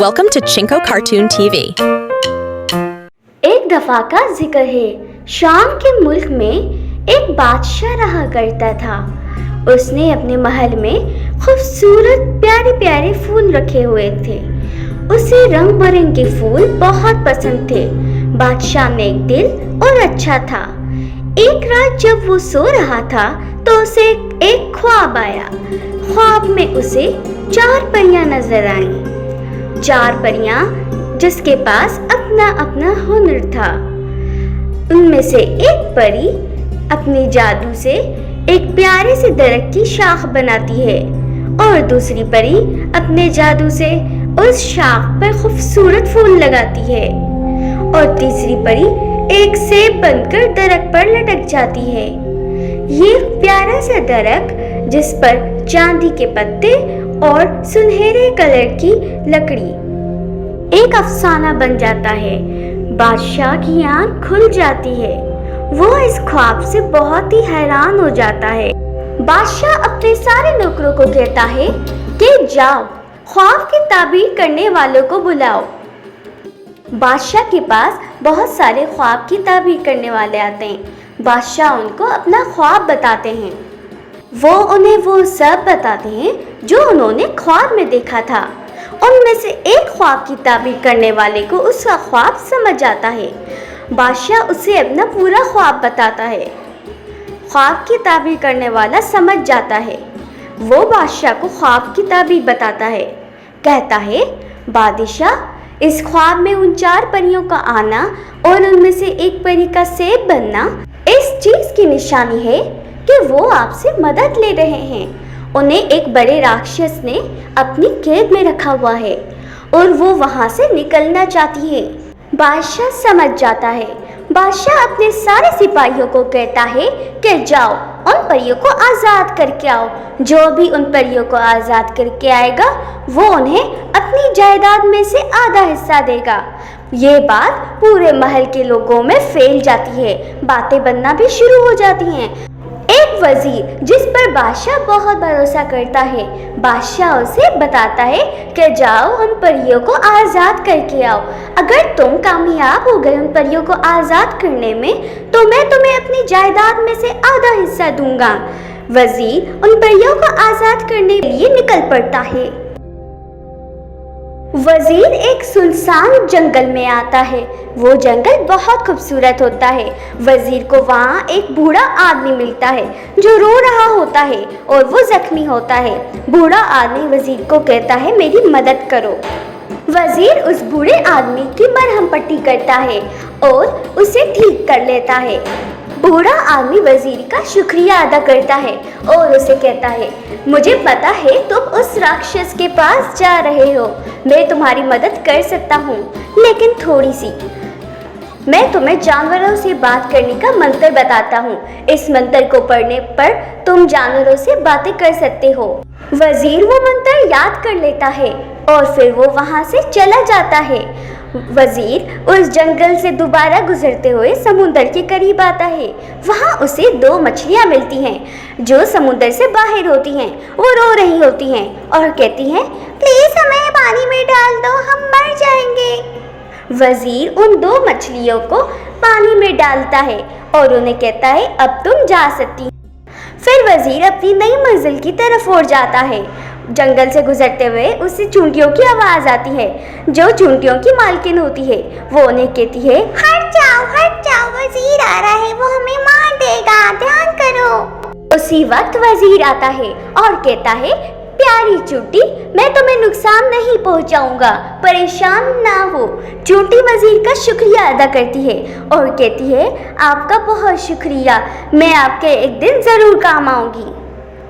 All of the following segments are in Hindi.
Welcome to Chinko Cartoon TV. एक दफा का जिक्र है। शाम के मुल्क में एक बादशाह रहा करता था। उसने अपने महल में खूबसूरत प्यारे प्यारे फूल रखे हुए थे। उसे रंग बिरंगे फूल बहुत पसंद थे। बादशाह में एक दिल और अच्छा था। एक रात जब वो सो रहा था तो उसे एक ख्वाब आया। ख्वाब में उसे 4 परियां नजर आईं। 4 परियां जिसके पास अपना अपना हुनर था। उनमें से एक परी अपने जादू से एक प्यारे से दरख्त की शाख बनाती है और दूसरी परी अपने जादू से उस शाख पर खूबसूरत फूल लगाती है और तीसरी परी एक सेब बनकर दरख्त पर लटक जाती है। ये प्यारा सा दरख्त जिस पर चांदी के पत्ते और सुनहरे कलर की लकड़ी एक अफसाना बन जाता है। बादशाह की आंख खुल जाती है। वो इस ख्वाब से बहुत ही हैरान हो जाता है। बादशाह अपने सारे नौकरों को कहता है कि जाओ ख्वाब की ताबीर करने वालों को बुलाओ। बादशाह के पास बहुत सारे ख्वाब की ताबीर करने वाले आते हैं। बादशाह उनको अपना ख्वाब बताते हैं। वो उन्हें वो सब बताते हैं जो उन्होंने ख्वाब में देखा था। उनमें से एक ख्वाब की ताबीर करने वाले को उसका ख्वाब समझ आता है। बादशाह उसे अपना पूरा ख्वाब बताता है। ख्वाब की ताबीर करने वाला समझ जाता है। वो बादशाह को ख्वाब की ताबीर बताता है। कहता है, बादशाह, इस ख्वाब में उन 4 परियों का आना और उनमें से एक परी का सेब बनना इस चीज़ की निशानी है कि वो आपसे मदद ले रहे हैं। उन्हें एक बड़े राक्षस ने अपनी कैद में रखा हुआ है और वो वहाँ से निकलना चाहती है। बादशाह समझ जाता है। बादशाह अपने सारे सिपाहियों को कहता है कि जाओ उन परियों को आज़ाद करके आओ। जो भी उन परियों को आज़ाद करके आएगा वो उन्हें अपनी जायदाद में से आधा हिस्सा देगा। ये बात पूरे महल के लोगों में फैल जाती है। बातें बनना भी शुरू हो जाती हैं। एक वजीर जिस पर बादशाह बहुत भरोसा करता है, बादशाह उसे बताता है कि जाओ उन परियों को आज़ाद करके आओ। अगर तुम कामयाब हो गए उन परियों को आज़ाद करने में तो मैं तुम्हें अपनी जायदाद में से आधा हिस्सा दूंगा। वजीर उन परियों को आज़ाद करने के लिए निकल पड़ता है। वजीर एक सुनसान जंगल में आता है। वो जंगल बहुत खूबसूरत होता है। वजीर को वहाँ एक बूढ़ा आदमी मिलता है जो रो रहा होता है और वो जख्मी होता है। बूढ़ा आदमी वजीर को कहता है, मेरी मदद करो। वजीर उस बूढ़े आदमी की मरहम पट्टी करता है और उसे ठीक कर लेता है। बूढ़ा आदमी वजीर का शुक्रिया अदा करता है और उसे कहता है, मुझे पता है तुम उस राक्षस के पास जा रहे हो। मैं तुम्हारी मदद कर सकता हूँ, लेकिन थोड़ी सी। मैं तुम्हें जानवरों से बात करने का मंत्र बताता हूँ। इस मंत्र को पढ़ने पर तुम जानवरों से बातें कर सकते हो। वजीर वो मंत्र याद कर लेता है और फिर वो वहाँ से चला जाता है। वजीर उस जंगल से दोबारा गुजरते हुए समुंदर के करीब आता है। वहाँ उसे 2 मछलियाँ मिलती हैं जो समुंदर से बाहर होती हैं। वो रो रही होती हैं और कहती हैं, प्लीज़ हमें पानी में डाल दो, हम मर जाएंगे। वजीर उन 2 मछलियों को पानी में डालता है और उन्हें कहता है, अब तुम जा सकती हो। फिर वजीर अपनी नई मंजिल की तरफ ओर जाता है। जंगल से गुजरते हुए उसे चूंटियों की आवाज़ आती है जो चूंटियों की मालकिन होती है। वो उन्हें कहती है, हट जाओ, वजीर आ रहा है, वो हमें मार देगा, ध्यान करो। उसी वक्त वजीर आता है और कहता है, प्यारी चूंटी, मैं तुम्हें नुकसान नहीं पहुंचाऊंगा, परेशान ना हो। चूंटी वजीर का शुक्रिया अदा करती है और कहती है, आपका बहुत शुक्रिया, मैं आपके एक दिन ज़रूर काम आऊंगी।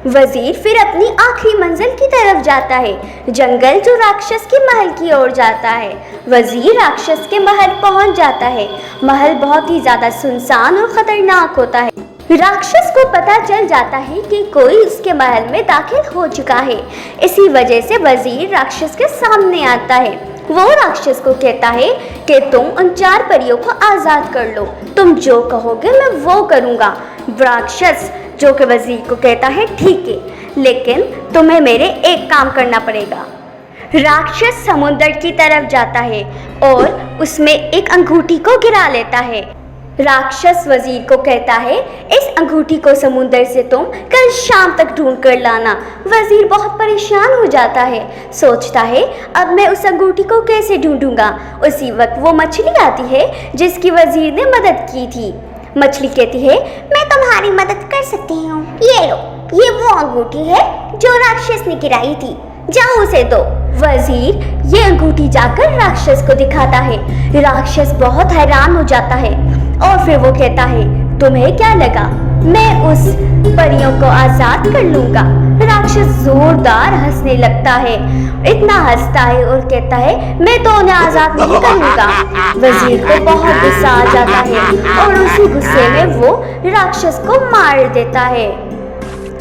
वजीर फिर अपनी आखिरी मंजिल की तरफ जाता है, जंगल जो राक्षस के महल की ओर जाता है। वजीर राक्षस के महल पहुंच जाता है। महल बहुत ही ज़्यादा सुनसान और ख़तरनाक होता है। राक्षस को पता चल जाता है कि कोई उसके महल में दाखिल हो चुका है। इसी वजह से वजीर राक्षस के सामने आता है। वो राक्षस को कहता है कि तुम उन 4 परियों को आज़ाद कर लो, तुम जो कहोगे मैं वो करूँगा। राक्षस जो कि वजीर को कहता है, ठीक है, लेकिन तुम्हें मेरे एक काम करना पड़ेगा। राक्षस समुद्र की तरफ जाता है और उसमें एक अंगूठी को गिरा लेता है। राक्षस वजीर को कहता है, इस अंगूठी को समुद्र से तुम कल शाम तक ढूंढ कर लाना। वजीर बहुत परेशान हो जाता है, सोचता है अब मैं उस अंगूठी को कैसे ढूंढूंगा। उसी वक्त वो मछली आती है जिसकी वजीर ने मदद की थी। मछली कहती है, मैं तुम्हारी मदद कर सकती हूँ, ये लो, ये वो अंगूठी है जो राक्षस ने गिराई थी, जाओ उसे दो। वजीर ये अंगूठी जाकर राक्षस को दिखाता है। राक्षस बहुत हैरान हो जाता है और फिर वो कहता है, तुम्हें क्या लगा मैं उस परियों को आजाद कर लूंगा। राक्षस जोरदार हंसने लगता है, इतना हंसता है और कहता है, मैं तो उन्हें आजाद नहीं करूंगा। वजीर को बहुत गुस्सा आ जाता है और उसी गुस्से में वो राक्षस को मार देता है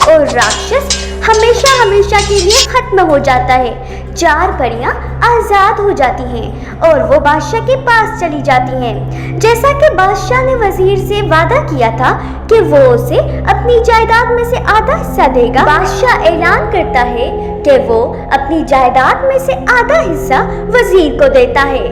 और राक्षस हमेशा हमेशा के लिए खत्म हो जाता है। 4 परियां आजाद हो जाती हैं और वो बादशाह के पास चली जाती हैं। जैसा कि बादशाह ने वजीर से वादा किया था कि वो उसे अपनी जायदाद में से आधा हिस्सा देगा, बादशाह ऐलान करता है कि वो अपनी जायदाद में से आधा हिस्सा वजीर को देता है।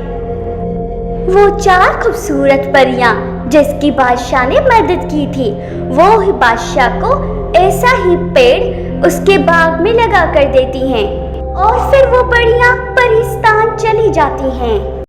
वो 4 खूबसूरत परियां जिसकी बादशाह ने मदद की थी, वो ही बादशाह को ऐसा ही पेड़ उसके बाग में लगा कर देती हैं और फिर वो परियां परिस्तान चली जाती हैं।